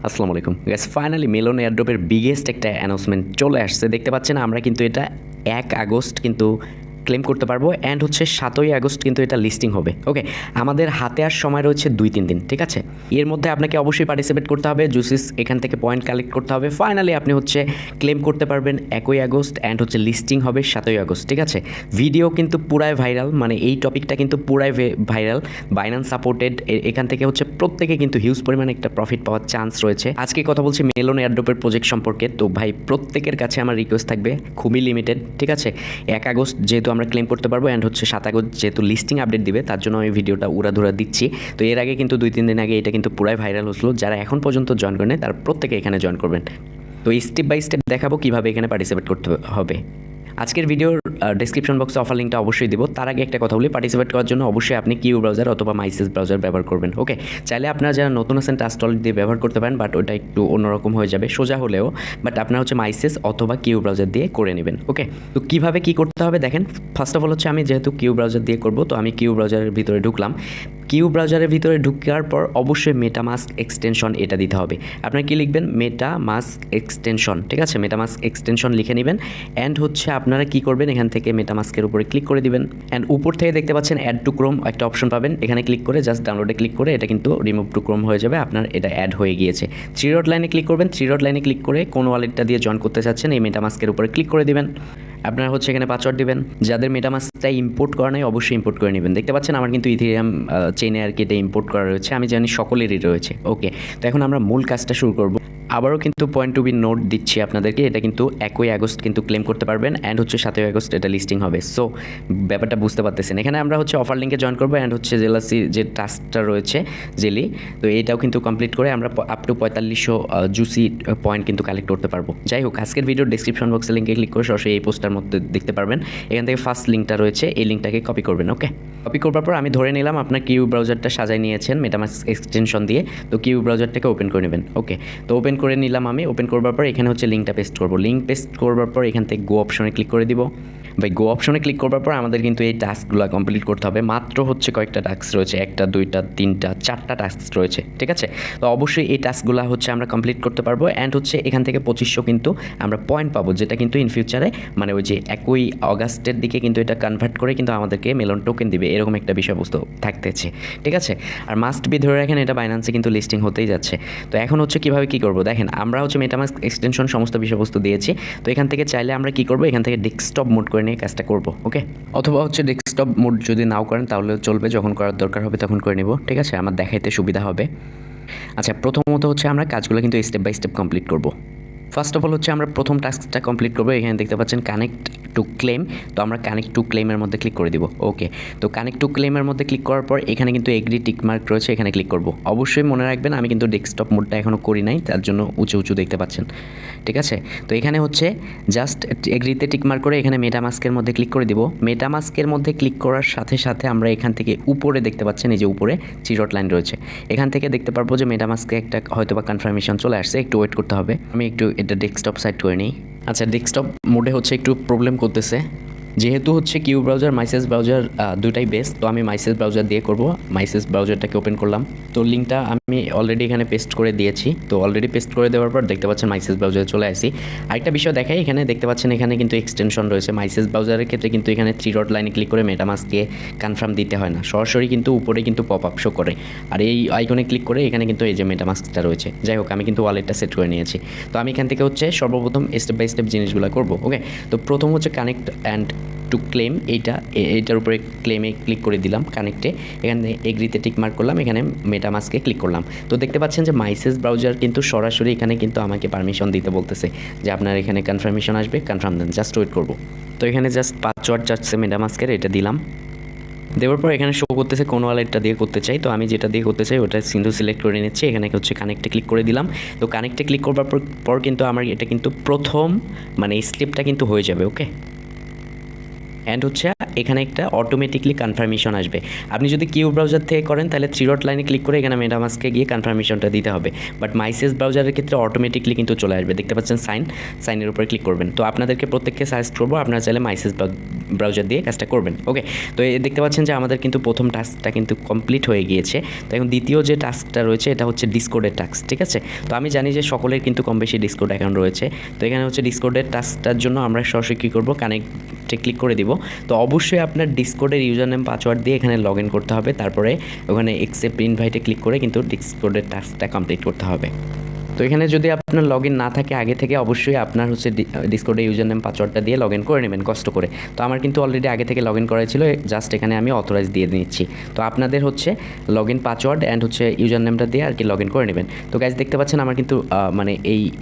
আসসালামু আলাইকুম guys, finally melon এয়ারড্রপের biggest একটা অ্যানাউন্সমেন্ট চলে আসছে। দেখতে পাচ্ছেন আমরা কিন্তু এটা 1 আগস্ট কিন্তু ক্লেম করতে পারবো অ্যান্ড হচ্ছে 7ই আগস্ট কিন্তু এটা লিস্টিং হবে। ওকে, আমাদের হাতে আর সময় রয়েছে 2-3 দিন, ঠিক আছে। এর মধ্যে আপনাকে অবশ্যই পার্টিসিপেট করতে হবে, জুসিস এখান থেকে পয়েন্ট কালেক্ট করতে হবে। ফাইনালি আপনি হচ্ছে ক্লেম করতে পারবেন 1ই আগস্ট অ্যান্ড হচ্ছে লিস্টিং হবে 7ই আগস্ট, ঠিক আছে। ভিডিও কিন্তু পুরাই ভাইরাল, মানে এই টপিকটা কিন্তু পুরাই ভাইরাল, বাইন্যান্স সাপোর্টেড। এখান থেকে হচ্ছে প্রত্যেকে কিন্তু হিউজ পরিমাণে একটা প্রফিট পাওয়ার চান্স রয়েছে। আজকে কথা বলছি মেলন এয়ারড্রপের প্রজেক্ট সম্পর্কে। তো ভাই প্রত্যেকের কাছে আমার রিকোয়েস্ট থাকবে, খুবই লিমিটেড, ঠিক আছে। 1 আগস্ট যেহেতু আমরা ক্লেম করতে পারবো অ্যান্ড হচ্ছে 7 আগস্ট যেহেতু লিস্টিং আপডেট দিবে, তার জন্য আমি ভিডিওটা উড়াধুরা দিচ্ছি। তো এর আগে কিন্তু 2-3 দিন আগে এটা কিন্তু পুরাই ভাইরাল হচ্ছিল। যারা এখন পর্যন্ত জয়েন করেন তারা প্রত্যেকে এখানে জয়েন করবেন। তো স্টেপ বাই স্টেপ দেখাবো কীভাবে এখানে পার্টিসিপেট করতে হবে। আজকের ভিডিওর ডেসক্রিপশন বক্সে অফার লিঙ্কটা অবশ্যই দিব। তার আগে একটা কথা বলি, পার্টিসিপেট করার জন্য অবশ্যই আপনি কিউ ব্রাউজার অথবা মাইসেস ব্রাউজার ব্যবহার করবেন। ওকে, চাইলে আপনারা যারা নতুন আছেন টাস্টল দিয়ে ব্যবহার করতে পারেন, বাট ওটা একটু অন্যরকম হয়ে যাবে, সোজা হলেও। বাট আপনারা হচ্ছে মাইসেস অথবা কিউ ব্রাউজার দিয়ে করে নেবেন। ওকে, তো কীভাবে কী করতে হবে দেখেন। ফার্স্ট অফ অল হচ্ছে আমি যেহেতু কিউ ব্রাউজার দিয়ে করব, তো আমি কিউ ব্রাউজারের ভিতরে ঢুকলাম। কিউ ব্রাউজারের ভিতরে ঢুকার পর অবশ্যই মেটামাস্ক এক্সটেনশন এটা দিতে হবে। আপনারা কি লিখবেন? মেটামাস্ক এক্সটেনশন, ঠিক আছে। মেটামাস্ক এক্সটেনশন লিখে নেবেন অ্যান্ড হচ্ছে আপনারা কি করবেন, এখান থেকে মেটামাস্কের উপরে ক্লিক করে দিবেন অ্যান্ড উপর থেকে দেখতে পাচ্ছেন অ্যাড টু ক্রোম একটা অপশন পাবেন। এখানে ক্লিক করে জাস্ট ডাউনলোডে ক্লিক করে এটা কিন্তু রিমুভ টু ক্রোম হয়ে যাবে, আপনার এটা অ্যাড হয়ে গিয়েছে। 3 ডট লাইনে ক্লিক করবেন। 3 ডট লাইনে ক্লিক করে কোন ওয়ালেটটা দিয়ে জয়েন করতে চাচ্ছেন এই মেটামাস্কের উপরে ক্লিক করে দিবেন। আপনারা হচ্ছে এখানে পাসওয়ার্ড দিবেন। যাদের মেটামাস্কটা ইম্পোর্ট করা নাই অবশ্যই ইম্পোর্ট করে নেবেন। দেখতে পাচ্ছেন আমার কিন্তু ইথেরিয়াম চেইনে আর কি এটা ইম্পোর্ট করা রয়েছে, আমি জানি সকলেরই রয়েছে। ওকে, তো এখন আমরা মূল কাজটা শুরু করব। আবারও কিন্তু পয়েন্ট টু বি নোট দিচ্ছি আপনাদেরকে, এটা কিন্তু 1ই আগস্ট কিন্তু ক্লেম করতে পারবেন অ্যান্ড হচ্ছে 7ই আগস্ট এটা লিস্টিং হবে। সো ব্যাপারটা বুঝতে পারতেছেন। এখানে আমরা হচ্ছে অফার লিঙ্কে জয়েন করবো অ্যান্ড হচ্ছে জেলাসি যে টাস্কটা রয়েছে জেলি, তো এটাও কিন্তু কমপ্লিট করে আমরা আপ টু 4500 জুসি পয়েন্ট কিন্তু কালেক্ট করতে পারবো। যাই হোক, আজকের ভিডিওর ডিসক্রিপশন বক্সে লিঙ্কে ক্লিক করে সরাসরি এই পোস্টার মধ্যে দেখতে পারবেন। এখান থেকে ফার্স্ট লিঙ্কটা রয়েছে, এই লিঙ্কটাকে কপি করবেন। ওকে, কপি করবার পর আমি ধরে নিলাম আপনার কিউ ব্রাউজারটা সাজাই নিয়েছেন মেটামাস্ক এক্সটেনশন দিয়ে, তো কিউ ব্রাউজারটাকে ওপেন করে নেবেন। ওকে, তো ওপেন করে নিলাম আমি। ওপেন করবার পর এখানে হচ্ছে লিঙ্কটা পেস্ট করব। লিঙ্ক পেস্ট করবার পর এখান থেকে গো অপশনে ক্লিক করে দিব। ভাই গো অপশনে ক্লিক করবার পর আমাদের কিন্তু এই টাস্কগুলো কমপ্লিট করতে হবে। মাত্র হচ্ছে কয়েকটা টাস্ক রয়েছে, 1টা 2টা 3টা 4টা টাস্ক রয়েছে, ঠিক আছে। তো অবশ্যই এই টাস্কগুলো হচ্ছে আমরা কমপ্লিট করতে পারবো অ্যান্ড হচ্ছে এখান থেকে 2500 কিন্তু আমরা পয়েন্ট পাবো, যেটা কিন্তু ইন ফিউচারে মানে ওই যে 1ই আগস্টের দিকে কিন্তু এটা কনভার্ট করে কিন্তু আমাদেরকে মেলন টোকেন দিবে, এরকম একটা বিষয়বস্তু থাকতেছে, ঠিক আছে। আর মাস্ট বি ধরে রাখেন এটা বাইন্যান্সে কিন্তু লিস্টিং হতেই যাচ্ছে। তো এখন হচ্ছে কীভাবে কী করবো দেখেন, আমরা হচ্ছে মেটামাস্ক এক্সটেনশন সমস্ত বিষয়বস্তু দিয়েছি। তো এখান থেকে চাইলে আমরা কী করবো, এখান থেকে ডেস্কটপ মোড করে নিয়ে কাজটা করবো। ওকে, অথবা হচ্ছে ডেস্কটপ মোড যদি নাও করেন তাহলে চলবে, যখন করার দরকার হবে তখন করে নিব, ঠিক আছে, আমার দেখাইতে সুবিধা হবে। আচ্ছা, প্রথমত হচ্ছে আমরা কাজগুলো কিন্তু স্টেপ বাই স্টেপ কমপ্লিট করব। ফার্স্ট অফ অল হচ্ছে আমরা প্রথম টাস্কটা কমপ্লিট করবো। এখানে দেখতে পাচ্ছেন কানেক্ট টু ক্লেম, তো আমরা কানেক্ট টু ক্লেমের মধ্যে ক্লিক করে দিব। ওকে, তো কানেক্ট টু ক্লেমের মধ্যে ক্লিক করার পর এখানে কিন্তু এগ্রি টিকমার্ক রয়েছে, এখানে ক্লিক করব। অবশ্যই মনে রাখবেন আমি কিন্তু ডেস্কটপ মোডটা এখনও করি নাই, তার জন্য উঁচু উঁচু দেখতে পাচ্ছেন, ঠিক আছে। তো এখানে হচ্ছে জাস্ট এগ্রিতে টিকমার্ক করে এখানে মেটামাস্কের মধ্যে ক্লিক করে দিব। মেটামাস্কের মধ্যে ক্লিক করার সাথে সাথে আমরা এখান থেকে উপরে দেখতে পাচ্ছেন এই যে উপরে 3 ডট লাইন রয়েছে, এখান থেকে দেখতে পারবো যে মেটামাস্কে একটা হয়তো বা কনফার্মেশন চলে আসছে, একটু ওয়েট করতে হবে। আমি একটু এটা ডেস্কটপ সাইড করে নিই। আচ্ছা, ডেস্কটপ মোডে হচ্ছে একটু প্রবলেম করতেছে, যেহেতু হচ্ছে কিউ ব্রাউজার মাইসেস ব্রাউজার দুটাই বেস্ট, তো আমি মাইসেস ব্রাউজার দিয়ে করব। মাইসেস ব্রাউজারটাকে ওপেন করলাম, তো লিঙ্কটা আমি অলরেডি এখানে পেস্ট করে দিয়েছি। তো অলরেডি পেস্ট করে দেওয়ার পর দেখতে পাচ্ছেন মাইসেস ব্রাউজারে চলে আসি। আরেকটা বিষয় দেখাই, এখানে দেখতে পাচ্ছেন এখানে কিন্তু এক্সটেনশন রয়েছে। মাইসেস ব্রাউজারের ক্ষেত্রে কিন্তু এখানে 3 ডট লাইনে ক্লিক করে মেটামাস্কে কনফার্ম দিতে হয় না, সরাসরি কিন্তু উপরে কিন্তু পপ আপ শো করে। আর এই আইকনে ক্লিক করে এখানে কিন্তু এই যে মেটামাস্কটা রয়েছে। যাই হোক, আমি কিন্তু ওয়ালেটটা সেট করে নিয়েছি। তো আমি এখান থেকে হচ্ছে সর্বপ্রথম স্টেপ বাই স্টেপ জিনিসগুলো করবো। ওকে, তো প্রথম হচ্ছে কানেক্ট অ্যান্ড টু ক্লেম, এইটার উপরে ক্লেমে ক্লিক করে দিলাম, কানেক্টে এখানে এগ্রিতে টিক মার্ক করলাম, এখানে মেটামাস্কে ক্লিক করলাম। তো দেখতে পাচ্ছেন যে মাইসেস ব্রাউজার কিন্তু সরাসরি এখানে কিন্তু আমাকে পারমিশন দিতে বলতেছে যে আপনার এখানে কনফার্মেশন আসবে, কনফার্ম দেন, জাস্ট ওয়েট করবো। তো এখানে জাস্ট পাসওয়ার্ড চাচ্ছে মেটামাস্কের, এটা দিলাম। দেওয়ার পর এখানে শো করতেছে কোন ওয়ালেটটা দিয়ে করতে চাই, তো আমি যেটা দিয়ে করতে চাই ওটা সিন্ধু সিলেক্ট করে নিচ্ছি। এখানে হচ্ছে কানেক্টে ক্লিক করে দিলাম। তো কানেক্টে ক্লিক করবার পর কিন্তু আমার এটা কিন্তু প্রথম মানে স্টেপটা কিন্তু হয়ে যাবে। ওকে, অ্যান্ড হচ্ছে এখানে একটা অটোমেটিকলি কনফার্মেশন আসবে। আপনি যদি কিউ ব্রাউজার থেকে করেন তাহলে 3 ডট লাইনে ক্লিক করে এখানে মেটামাস্কে গিয়ে কনফার্মেশনটা দিতে হবে, বাট মাইসেস ব্রাউজারের ক্ষেত্রে অটোমেটিকলি কিন্তু চলে আসবে। দেখতে পাচ্ছেন সাইনের উপরে ক্লিক করবেন। তো আপনাদেরকে প্রত্যেককে সাজেস্ট করবো আপনারা চাইলে মাইসেস ব্রাউজার দিয়ে কাজটা করবেন। ওকে, তো দেখতে পাচ্ছেন যে আমাদের কিন্তু প্রথম টাস্কটা কিন্তু কমপ্লিট হয়ে গিয়েছে। তো এখন দ্বিতীয় যে টাস্কটা রয়েছে এটা হচ্ছে ডিসকোডের টাস্ক, ঠিক আছে। তো আমি জানি যে সকলের কিন্তু কম বেশি ডিসকোড অ্যাকাউন্ট রয়েছে। তো এখানে হচ্ছে ডিসকোডের টাস্কটার জন্য আমরা সরাসরি কী করবো, কানেক্টে ক্লিক করে দিব। তো অবশ্যই আপনার ডিসকোডের ইউজার নেম পাসওয়ার্ড দিয়ে এখানে লগ ইন করতে হবে, তারপরে ওখানে অ্যাকসেপ্ট ইনভাইটে ক্লিক করে কিন্তু ডিসকোডের টাস্কটা কমপ্লিট করতে হবে। তো এখানে যদি আপনার লগ ইন না থাকে আগে থেকে, অবশ্যই আপনার হচ্ছে ডিসকোডে ইউজার নেম পাসওয়ার্ডটা দিয়ে লগ ইন করে নেবেন কষ্ট করে। তো আমার কিন্তু অলরেডি আগে থেকে লগ ইন করা ছিল, জাস্ট এখানে আমি অথরাইজ দিয়ে নিচ্ছি। তো আপনাদের হচ্ছে লগ ইন পাসওয়ার্ড অ্যান্ড হচ্ছে ইউজার নেমটা দিয়ে আর কি লগ ইন করে নেবেন। তো গাইজ দেখতে পাচ্ছেন আমার কিন্তু মানে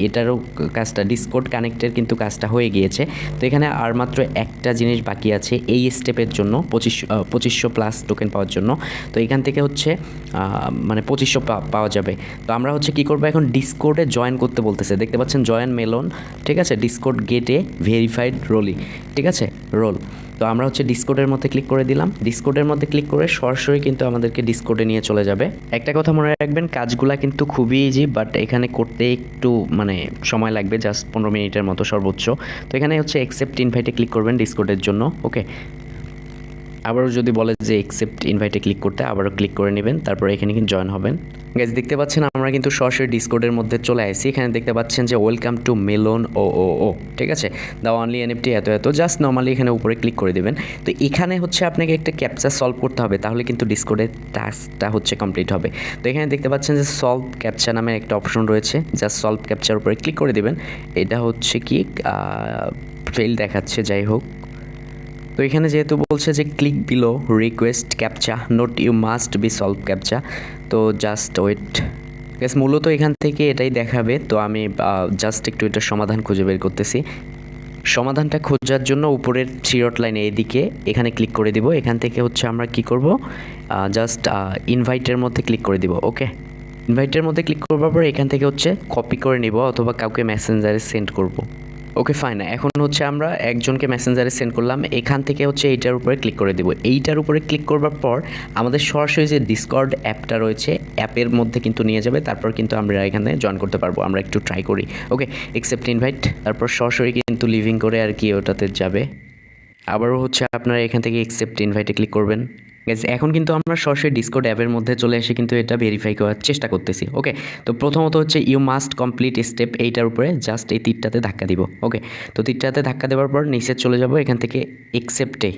এটারও কাজটা, ডিসকোড কানেক্টের কিন্তু কাজটা হয়ে গিয়েছে। তো এখানে আর মাত্র একটা জিনিস বাকি আছে এই স্টেপের জন্য, 2500 প্লাস টোকেন পাওয়ার জন্য। তো এখান থেকে হচ্ছে মানে 2500 পাওয়া যাবে। তো আমরা হচ্ছে কী করবো, এখন ডিসকোডে জয়েন করতে বলতেছে, দেখতে পাচ্ছেন জয়েন মেলন, ঠিক আছে, ডিসকোড গেটে ভেরিফাইড রোলি, ঠিক আছে, রোল। তো আমরা হচ্ছে ডিসকোডের মধ্যে ক্লিক করে দিলাম। ডিসকোডের মধ্যে ক্লিক করে সরাসরি কিন্তু আমাদেরকে ডিসকোডে নিয়ে চলে যাবে। একটা কথা মনে রাখবেন, কাজগুলা কিন্তু খুবই ইজি, বাট এখানে করতে একটু মানে সময় লাগবে, জাস্ট 15 মিনিটের মতো সর্বোচ্চ। তো এখানে হচ্ছে অ্যাকসেপ্ট ইনভাইটে ক্লিক করবেন ডিসকোডের জন্য। ওকে, আবারও যদি বলে যে অ্যাকসেপ্ট ইনভাইটে ক্লিক করতে, আবারও ক্লিক করে নেবেন, তারপরে এখানে কিন্তু জয়েন হবেন। গাইজ দেখতে পাচ্ছেন আমরা কিন্তু সরাসরি ডিসকোডের মধ্যে চলে আসছি। এখানে দেখতে পাচ্ছেন যে ওয়েলকাম টু মেলন ও, ঠিক আছে, দ্য অনলি এনএফটি এত জাস্ট নর্মালি এখানে উপরে ক্লিক করে দেবেন। তো এখানে হচ্ছে আপনাকে একটা ক্যাপচা সলভ করতে হবে, তাহলে কিন্তু ডিসকোডের টাস্কটা হচ্ছে কমপ্লিট হবে। তো এখানে দেখতে পাচ্ছেন যে সলভ ক্যাপচা নামে একটা অপশন রয়েছে, জাস্ট সলভ ক্যাপচার উপরে ক্লিক করে দেবেন। এটা হচ্ছে কি ফেল দেখাচ্ছে, যাই হোক। তো এখানে যেহেতু বলছে যে click below request captcha note you must be solve captcha, তো জাস্ট ওয়েট। গ্যাস মূলত এখান থেকে এটাই দেখাবে। তো আমি জাস্ট একটু এটার সমাধান খুঁজে বের করতেছি। সমাধানটা খোঁজার জন্য উপরের 3 ডট লাইনে এদিকে এখানে ক্লিক করে দিব। এখান থেকে হচ্ছে আমরা কি করব, জাস্ট ইনভাইটের মধ্যে ক্লিক করে দিব। ওকে, ইনভাইটের মধ্যে ক্লিক করবার পর এখান থেকে হচ্ছে কপি করে নিব অথবা কাউকে মেসেঞ্জারে সেন্ড করব। ওকে ফাইন, এখন হচ্ছে আমরা একজনকে মেসেঞ্জারে সেন্ড করলাম। এখান থেকে হচ্ছে এইটার উপরে ক্লিক করে দেবো। এইটার উপরে ক্লিক করবার পর আমাদের সরাসরি যে ডিসকর্ড অ্যাপটা রয়েছে অ্যাপের মধ্যে কিন্তু নিয়ে যাবে, তারপর কিন্তু আমরা এখানে জয়েন করতে পারবো। আমরা একটু ট্রাই করি। ওকে, অ্যাকসেপ্ট ইনভাইট, তারপর সরাসরি কিন্তু লিভিং করে আর কি ওটাতে যাবে। আবারও হচ্ছে আপনারা এখান থেকে অ্যাকসেপ্ট ইনভাইটে ক্লিক করবেন। এখন কিন্তু আমরা সরাসরি ডিসকর্ড অ্যাপের মধ্যে চলে এসে কিন্তু এটা ভেরিফাই করার চেষ্টা করতেছি। ওকে, তো প্রথমত হচ্ছে ইউ মাস্ট কমপ্লিট স্টেপ, এইটার উপরে জাস্ট এই তীরটাতে ধাক্কা দিব। ওকে, তো তীরটাতে ধাক্কা দেওয়ার পর নিচে চলে যাব। এখান থেকে অ্যাকসেপ্টে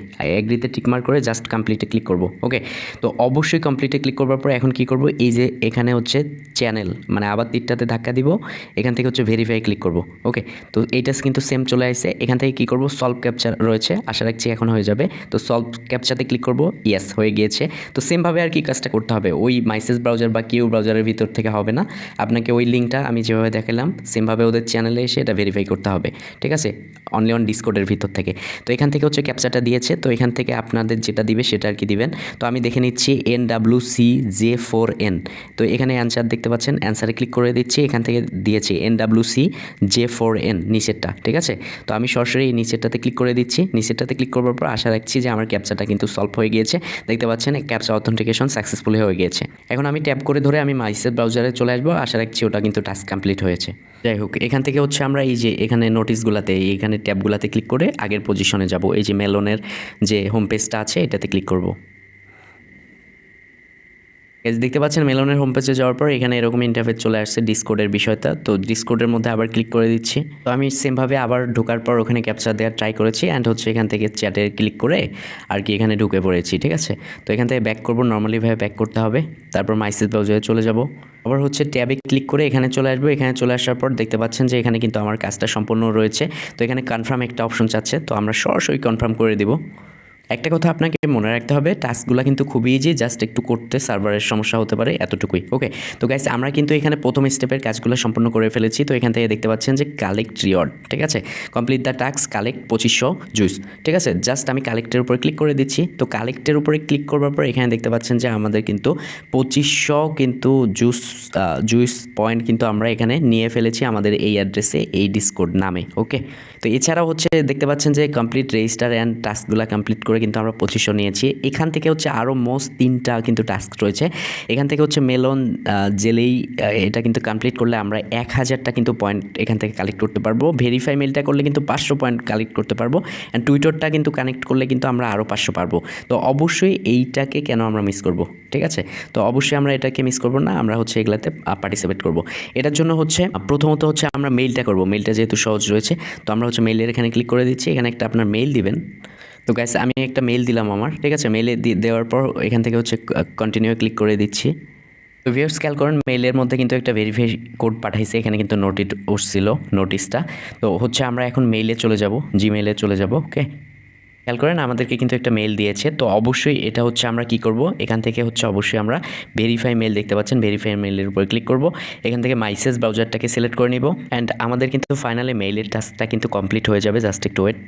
এগ্রিতে টিকমার্ক করে জাস্ট কমপ্লিটে ক্লিক করব। ওকে, তো অবশ্যই কমপ্লিটে ক্লিক করবার পর এখন কি করব, এই যে এখানে হচ্ছে চ্যানেল, মানে আবার তীরটাতে ধাক্কা দিব, এখান থেকে হচ্ছে ভেরিফাই ক্লিক করব। ওকে, তো এইটা কিন্তু সেম চলে আসছে। এখান থেকে কি করব, সলভ ক্যাপচার রয়েছে, আশা রাখছি এখন হয়ে যাবে। তো সলভ ক্যাপচাতে ক্লিক করব, ইয়েস হয়ে গিয়েছে। তো সেমভাবে আর কি কাজটা করতে হবে, ওই মাইসেস ব্রাউজার বা কিউ ব্রাউজারের ভিতর থেকে হবে না, আপনাকে ওই লিঙ্কটা আমি যেভাবে দেখালাম সেমভাবে ওদের চ্যানেলে এসে এটা ভেরিফাই করতে হবে, ঠিক আছে, অনলি অন ডিসকোডের ভিতর থেকে। তো এখান থেকে হচ্ছে ক্যাপচাটা দিয়েছে, তো এখান থেকে আপনাদের যেটা দিবে সেটা আর কি দিবেন। তো আমি দেখে নিচ্ছি NWCJ4N। তো এখানে অ্যান্সার দেখতে পাচ্ছেন, অ্যান্সারে ক্লিক করে দিচ্ছি। এখান থেকে দিয়েছি NWCJ4N নিচেরটা, ঠিক আছে। তো আমি সরাসরি এই নিচেরটাতে ক্লিক করে দিচ্ছি। নিচেরটাতে ক্লিক করবার পর আশা রাখছি যে আমার ক্যাপচাটা কিন্তু সলভ হয়ে গিয়েছে। দেখতে পাচ্ছেন ক্যাপচা অথেন্টিকেশন সাকসেসফুলি হয়ে গিয়েছে। এখন আমি ট্যাপ করে ধরে আমি মাইসেস ব্রাউজারে চলে আসবো, আশা রাখছি ওটা কিন্তু টাস্ক কমপ্লিট হয়েছে। যাই হোক, এখান থেকে হচ্ছে আমরা এই যে এখানে নোটিশগুলোতে, এখানে ট্যাবগুলোতে ক্লিক করে আগের পজিশনে যাব। এই যে মেলনের যে হোম পেজটা আছে এটাতে ক্লিক করব। দেখতে পাচ্ছেন মেলনের হোম পেজে যাওয়ার পর এখানে এরকম ইন্টারফেস চলে আসছে ডিসকোডের বিষয়টা। তো ডিসকোডের মধ্যে আবার ক্লিক করে দিচ্ছি। তো আমি সেমভাবে আবার ঢোকার পর ওখানে ক্যাপচা দেওয়ার ট্রাই করেছি অ্যান্ড হচ্ছে এখান থেকে চ্যাটে ক্লিক করে আর কি এখানে ঢুকে পড়েছি, ঠিক আছে। তো এখান থেকে ব্যাক করবো, নর্মালিভাবে ব্যাক করতে হবে, তারপর মাইসেস ব্রাউজারে চলে যাব। আবার হচ্ছে ট্যাবে ক্লিক করে এখানে চলে আসবো। এখানে চলে আসার পর দেখতে পাচ্ছেন যে এখানে কিন্তু আমার কাজটা সম্পূর্ণ রয়েছে। তো এখানে কনফার্ম একটা অপশন চাচ্ছে, তো আমরা সরাসরি কনফার্ম করে দেবো। একটা কথা আপনাকে মনে রাখতে হবে, টাস্কগুলো কিন্তু খুবই ইজি, জাস্ট একটু করতে সার্ভারের সমস্যা হতে পারে, এতটুকুই। ওকে, তো গাইস আমরা কিন্তু এখানে প্রথম স্টেপের কাজগুলো সম্পূর্ণ করে ফেলেছি। তো এখান থেকে দেখতে পাচ্ছেন যে কালেক্ট রিওয়ার্ড, ঠিক আছে, complete the task, collect 2500 juice, ঠিক আছে। জাস্ট আমি কালেক্টের উপরে ক্লিক করে দিচ্ছি। তো কালেক্টের উপরে ক্লিক করবার পর এখানে দেখতে পাচ্ছেন যে আমাদের কিন্তু 2500 কিন্তু জুস পয়েন্ট কিন্তু আমরা এখানে নিয়ে ফেলেছি আমাদের এই অ্যাড্রেসে, এই ডিসকর্ড নামে। ওকে, তো এছাড়াও হচ্ছে দেখতে পাচ্ছেন যে কমপ্লিট রেজিস্টার অ্যান্ড টাস্কগুলো কমপ্লিট করে কিন্তু আমরা 2500 নিয়েছি। এখান থেকে হচ্ছে আরও মোস্ট 3টা কিন্তু টাস্ক রয়েছে। এখান থেকে হচ্ছে মেলন জেলি, এটা কিন্তু কমপ্লিট করলে আমরা 1000টা কিন্তু পয়েন্ট এখান থেকে কালেক্ট করতে পারবো। ভেরিফাই মেলটা করলে কিন্তু 500 পয়েন্ট কালেক্ট করতে পারবো। অ্যান্ড টুইটারটা কিন্তু কানেক্ট করলে কিন্তু আমরা আরও 500 পারবো। তো অবশ্যই এইটাকে কেন আমরা মিস করব, ঠিক আছে। তো অবশ্যই আমরা এটাকে মিস করব না, আমরা হচ্ছে এগুলাতে পার্টিসিপেট করব। এটার জন্য হচ্ছে প্রথমত হচ্ছে আমরা মেইলটা করব। মেইলটা যেহেতু সহজ রয়েছে, তো আমরা হচ্ছে মেইলের এখানে ক্লিক করে দিচ্ছি। এখানে একটা আপনার মেইল দিবেন। তো গাইস আমি একটা মেইল দিলাম আমার, ঠিক আছে। মেইলে দেওয়ার পর এখান থেকে হচ্ছে কন্টিনিউ ক্লিক করে দিচ্ছি। তো ভিউয়ার্স খেয়াল করেন, মেইলের মধ্যে কিন্তু একটা ভেরিফাই কোড পাঠাইছে, এখানে কিন্তু নোটিস উঠছিল নোটিশটা। তো হচ্ছে আমরা এখন মেইলে চলে যাব, জিমেইলে চলে যাব। ওকে, খেয়াল করেন আমাদেরকে কিন্তু একটা মেইল দিয়েছে। তো অবশ্যই এটা হচ্ছে আমরা কি করব, এখান থেকে হচ্ছে অবশ্যই আমরা ভেরিফাই মেইল দেখতে পাচ্ছেন, ভেরিফাই মেইলের উপর ক্লিক করব। এখান থেকে মাইসেজ ব্রাউজারটাকে সিলেক্ট করে নিব। অ্যান্ড আমাদের কিন্তু ফাইনালি মেইলের টাস্কটা কিন্তু কমপ্লিট হয়ে যাবে, জাস্ট একটু ওয়েট।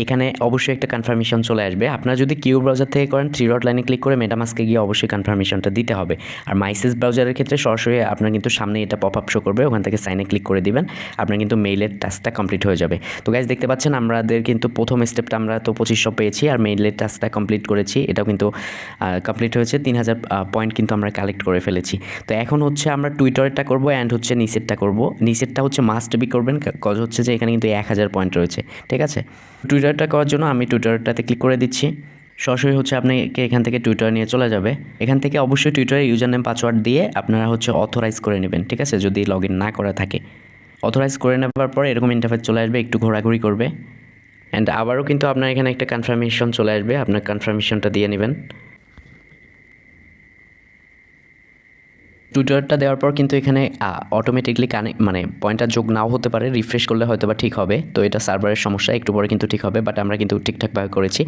এখানে অবশ্যই একটা কনফার্মেশন চলে আসবে। আপনারা যদি কিউ ব্রাউজার থেকে করেন, 3 ডট লাইনে ক্লিক করে মেটামাস্কে গিয়ে অবশ্যই কনফার্মেশনটা দিতে হবে। আর মাইসেজ ব্রাউজারের ক্ষেত্রে সরাসরি আপনার কিন্তু সামনে এটা পপ আপ শো করবে, ওখান থেকে সাইনে ক্লিক করে দিবেন, আপনার কিন্তু মেইলের টাস্কটা কমপ্লিট হয়ে যাবে। তো গাইজ দেখতে পাচ্ছেন আমাদের কিন্তু প্রথম স্টেপটা আমরা তো 2500 পেয়েছি, আর মেইলের টাস্কটা কমপ্লিট করেছি, এটাও কিন্তু কমপ্লিট হয়েছে। 3000 পয়েন্ট কিন্তু আমরা কালেক্ট করে ফেলেছি। তো এখন হচ্ছে আমরা টুইটারটা করব অ্যান্ড হচ্ছে নিচেরটা করব। নিচেরটা হচ্ছে মাস্ট বি করবেন, কজ হচ্ছে যে এখানে কিন্তু 1000 পয়েন্ট রয়েছে, ঠিক আছে। টুইটারটা করার জন্য আমি টুইটারটাতে ক্লিক করে দিচ্ছি। সরাসরি হচ্ছে আপনাকে এখান থেকে টুইটার নিয়ে চলে যাবে। এখান থেকে অবশ্যই টুইটারের ইউজার নেম পাসওয়ার্ড দিয়ে আপনারা হচ্ছে অথরাইজ করে নেবেন, ঠিক আছে, যদি লগ ইন না করা থাকে। অথরাইজ করে নেওয়ার পরে এরকম ইন্টারফেস চলে আসবে, একটু ঘোরাঘুরি করবে। অ্যান্ড আবারও কিন্তু আপনার এখানে একটা কনফার্মেশন চলে আসবে, আপনার কনফার্মেশনটা দিয়ে নেবেন। টুইটারটা দেওয়ার পর কিন্তু এখানে অটোমেটিকলি মানে পয়েন্টটা যোগ নাও হতে পারে, রিফ্রেশ করলে হয়তো বা ঠিক হবে। তো এটা সার্ভারের সমস্যা, একটু পরে কিন্তু ঠিক হবে, বাট আমরা কিন্তু ঠিকঠাকভাবে করেছি।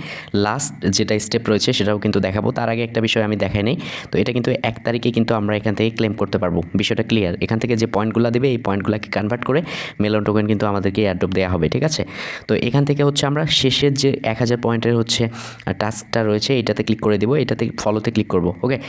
লাস্ট যেটা স্টেপ রয়েছে সেটাও কিন্তু দেখাবো, তার আগে একটা বিষয় আমি দেখাই নেই। তো এটা কিন্তু 1 তারিখে কিন্তু আমরা এখান থেকে ক্লেম করতে পারবো, বিষয়টা ক্লিয়ার। এখান থেকে যে পয়েন্টগুলো দেবে এই পয়েন্টগুলোকে কনভার্ট করে মেলন টোকেন কিন্তু আমাদেরকে এয়ারড্রপ দেওয়া হবে, ঠিক আছে। তো এখান থেকে হচ্ছে আমরা শেষের যে 1000 পয়েন্টের হচ্ছে টাস্কটা রয়েছে এটাতে ক্লিক করে দেবো, এটাতে ফলোতে ক্লিক করবো। ওকে,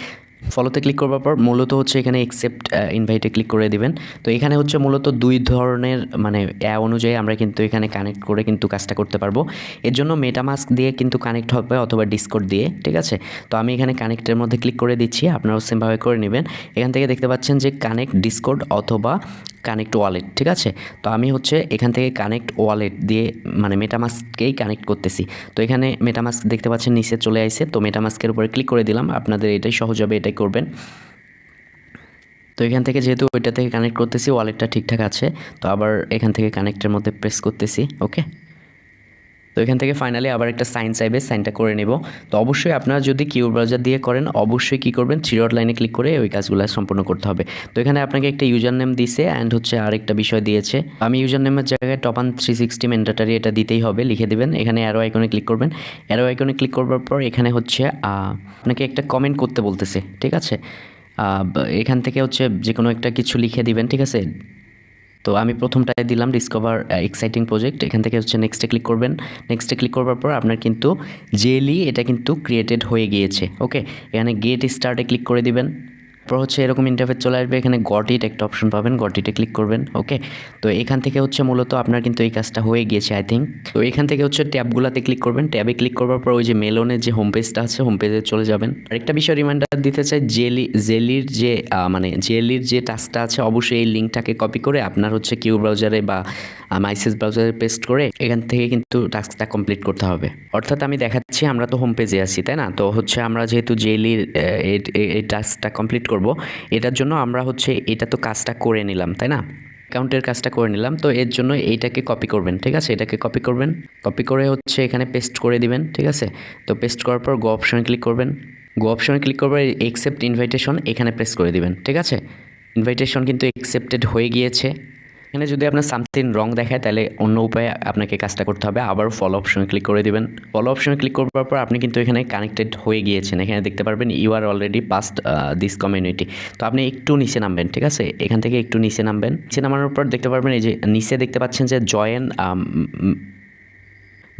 ফলোতে ক্লিক করবার পর মূলত হচ্ছে এখানে অ্যাকসেপ্ট ইনভাইটে ক্লিক করে দিবেন। তো এখানে হচ্ছে মূলত 2 ধরনের মানে অনুযায়ী আমরা কিন্তু এখানে কানেক্ট করে কিন্তু কাজটা করতে পারবো। এর জন্য মেটামাস্ক দিয়ে কিন্তু কানেক্ট হবে অথবা ডিসকর্ড দিয়ে, ঠিক আছে। তো আমি এখানে কানেক্টের মধ্যে ক্লিক করে দিচ্ছি, আপনারাও সেমভাবে করে নেবেন। এখান থেকে দেখতে পাচ্ছেন যে কানেক্ট ডিসকর্ড অথবা কানেক্ট ওয়ালেট, ঠিক আছে। তো আমি হচ্ছে এখান থেকে কানেক্ট ওয়ালেট দিয়ে মানে মেটামাস্ককেই কানেক্ট করতেছি। তো এখানে মেটামাস্ক দেখতে পাচ্ছেন নিচে চলে আসছে, তো মেটামাস্কের উপরে ক্লিক করে দিলাম। আপনাদের এটাই সহজ হবে, এটাই করবেন। তো এখান থেকে যেহেতু ওইটা থেকে কানেক্ট করতেছি, ওয়ালেটটা ঠিকঠাক আছে, তো আবার এখান থেকে কানেক্টের মধ্যে প্রেস করতেছি। ওকে, তো এখান থেকে ফাইনালি আবার একটা সাইন চাইবে, সাইনটা করে নেব। তো অবশ্যই আপনারা যদি কিউ ব্রাউজার দিয়ে করেন অবশ্যই কী করবেন, 3 ডট লাইনে ক্লিক করে ওই কাজগুলো সম্পূর্ণ করতে হবে। তো এখানে আপনাকে একটা ইউজার নেম দিয়েছে অ্যান্ড হচ্ছে আরেকটা বিষয় দিয়েছে। আমি ইউজার নেমের জায়গায় টপান 360 ম্যান্ডেটরি এটা দিতেই হবে, লিখে দেবেন। এখানে অ্যারো আইকনে ক্লিক করবেন। অ্যারো আইকনে ক্লিক করবার পর এখানে হচ্ছে আপনাকে একটা কমেন্ট করতে বলতেছে, ঠিক আছে। এখান থেকে হচ্ছে যে কোনো একটা কিছু লিখে দিবেন, ঠিক আছে। তো আমি প্রথমটায় দিলাম ডিসকভার এক্সাইটিং প্রজেক্ট। এখান থেকে হচ্ছে নেক্সটে ক্লিক করবেন। নেক্সটে ক্লিক করবার পর আপনার কিন্তু জেলি এটা কিন্তু ক্রিয়েটেড হয়ে গিয়েছে। ওকে, এখানে গেট স্টার্টে ক্লিক করে দিবেন। তারপর হচ্ছে এরকম ইন্টারফেস চলে আসবে, এখানে গট ইট একটা অপশন পাবেন, গট ইটে ক্লিক করবেন। ওকে, তো এখান থেকে হচ্ছে মূলত আপনার কিন্তু এই কাজটা হয়ে গিয়েছে আই থিঙ্ক। তো এখান থেকে হচ্ছে ট্যাবগুলোতে ক্লিক করবেন। ট্যাবে ক্লিক করবার পর ওই যে মেলনের যে হোম পেজটা আছে হোম পেজে চলে যাবেন। আরেকটা বিষয় রিমাইন্ডার দিতে চাই, জেলির যে মানে জেলির যে টাস্কটা আছে অবশ্যই এই লিঙ্কটাকে কপি করে আপনার হচ্ছে কিউ ব্রাউজারে বা মাইসেজ ব্রাউজারে পেস্ট করে এখান থেকে কিন্তু টাস্কটা কমপ্লিট করতে হবে। অর্থাৎ আমি দেখাচ্ছি আমরা তো হোম পেজে আছি, তাই না। তো হচ্ছে আমরা যেহেতু জেলির এই টাস্কটা কমপ্লিট করব, এটার জন্য আমরা হচ্ছে এটা তো কাজটা করে নিলাম, তাই না, অ্যাকাউন্টের কাজটা করে নিলাম। তো এর জন্য এইটাকে কপি করবেন, ঠিক আছে। এটাকে কপি করবেন, কপি করে হচ্ছে এখানে পেস্ট করে দিবেন, ঠিক আছে। তো পেস্ট করার পর গো অপশনে ক্লিক করবেন। গো অপশনে ক্লিক করবার অ্যাকসেপ্ট ইনভাইটেশন এখানে প্রেস করে দিবেন, ঠিক আছে। ইনভাইটেশন কিন্তু অ্যাকসেপ্টেড হয়ে গিয়েছে। এখানে যদি আপনার সামথিং রং দেখায় তাহলে অন্য উপায়ে আপনাকে কাজটা করতে হবে। আবার ফলো অপশনে ক্লিক করে দিবেন। ফলো অপশনে ক্লিক করার পর আপনি কিন্তু এখানে কানেক্টেড হয়ে গিয়েছেন। এখানে দেখতে পারবেন you are already past this community. তো আপনি একটু নিচে নামবেন, ঠিক আছে? এখান থেকে একটু নিচে নামবেন। নিচে নামানোর পর দেখতে পারবেন এই যে নিচে দেখতে পাচ্ছেন যে জয়েন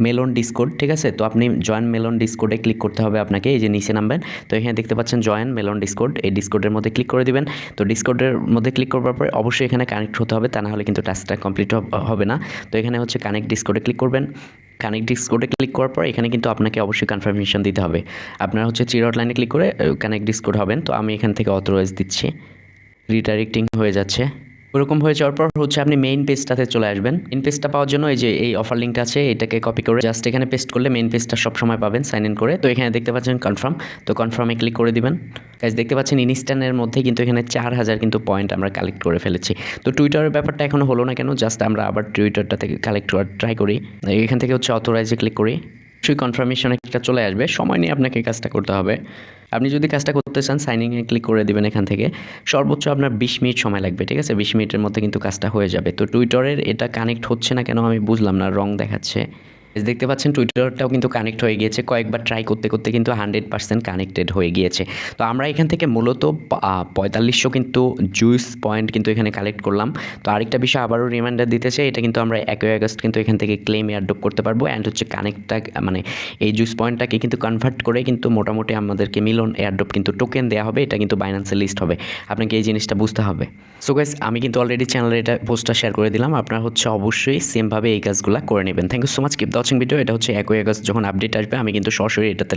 মেলন ডিসকোড, ঠিক আছে? তো আপনি জয়েন মেলন ডিসকোডে ক্লিক করতে হবে আপনাকে। এই যে নিচে নামবেন, তো এখানে দেখতে পাচ্ছেন জয়েন মেলন ডিসকোড, এই ডিসকোডের মধ্যে ক্লিক করে দিবেন। তো ডিসকোডের মধ্যে ক্লিক করার পর অবশ্যই এখানে কানেক্ট হতে হবে, তা না হলে কিন্তু টাস্কটা কমপ্লিট হবে না। তো এখানে হচ্ছে কানেক্ট ডিসকোডে ক্লিক করবেন। কানেক্ট ডিসকোডে ক্লিক করার পর এখানে কিন্তু আপনাকে অবশ্যই কনফার্মেশন দিতে হবে। আপনারা হচ্ছে থ্রি ডট লাইনে ক্লিক করে কানেক্ট ডিসকোড হবেন। তো আমি এখান থেকে অথরাইজ দিচ্ছি, রিডাইরেক্টিং হয়ে যাচ্ছে। ওরকম হয়ে যাওয়ার পর হচ্ছে আপনি মেইন পেজটাতে চলে আসবেন। মেইন পেজটা পাওয়ার জন্য এই যে এই অফার লিঙ্কটা আছে, এটাকে কপি করে জাস্ট এখানে পেস্ট করলে মেইন পেজটা সবসময় পাবেন সাইন ইন করে। তো এখানে দেখতে পাচ্ছেন কনফার্ম, তো কনফার্মে ক্লিক করে দিবেন। গাইস দেখতে পাচ্ছেন ইনস্ট্যান্টের মধ্যে কিন্তু এখানে 4000 কিন্তু পয়েন্ট আমরা কালেক্ট করে ফেলেছি। তো টুইটারের ব্যাপারটা এখনো হলো না কেন, জাস্ট আমরা আবার টুইটারটা থেকে কালেক্ট করার ট্রাই করি। এখান থেকে হচ্ছে অথরাইজে ক্লিক করি, সেই কনফার্মেশন একটা চলে আসবে। সময় নিয়ে আপনাকে কাজটা করতে হবে। আপনি যদি কাজটা করতে চান সাইনিংয়ে ক্লিক করে দিবেন। এখান থেকে সর্বোচ্চ আপনার 20 মিনিট সময় লাগবে, ঠিক আছে? 20 মিনিটের মধ্যে কিন্তু কাজটা হয়ে যাবে। তো টুইটারের এটা কানেক্ট হচ্ছে না কেন আমি বুঝলাম না, রং দেখাচ্ছে। দেখতে পাচ্ছেন টুইটারটাও কিন্তু কানেক্ট হয়ে গিয়েছে। কয়েকবার ট্রাই করতে করতে কিন্তু 100% কানেক্টেড হয়ে গিয়েছে। তো আমরা এখান থেকে মূলত 4500 কিন্তু জুইস পয়েন্ট কিন্তু এখানে কালেক্ট করলাম। তো আরেকটা বিষয় আবারও রিমাইন্ডার দিতে চাই, এটা কিন্তু আমরা 1 আগস্ট কিন্তু এখান থেকে ক্লেম এয়ারড্রপ করতে পারবো। অ্যান্ড হচ্ছে কানেক্টটা মানে এই জুইস পয়েন্টটাকে কিন্তু কনভার্ট করে কিন্তু মোটামুটি আমাদেরকে মিলন এয়ারড্রপ কিন্তু টোকেন দেওয়া হবে। এটা কিন্তু বাইন্যান্সে লিস্ট হবে, আপনাকে এই জিনিসটা বুঝতে হবে। সো গাইস আমি কিন্তু অলরেডি চ্যানেলে এটা পোস্টটা শেয়ার করে দিলাম। আপনারা হচ্ছে অবশ্যই সেমভাবে এই কাজগুলো করে নেবেন। Thank you so much, keep the watching video. এটা হচ্ছে 1 আগস্ট যখন আপডেট আসবে আমি কিন্তু সরাসরি এটাতে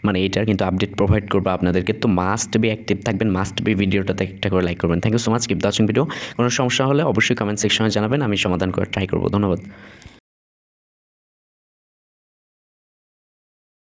মানে এটার কিন্তু আপডেট প্রোভাইড করবো আপনাদেরকে। তো মাস্ট বি অ্যাক্টিভ থাকবেন, মাস্ট বি ভিডিওটাতে একটা করে লাইক করবেন। Thank you so much, keep the watching video. কোনো সমস্যা হলে অবশ্যই কমেন্ট সেকশনে জানাবেন, আমি সমাধান করে ট্রাই করবো। ধন্যবাদ।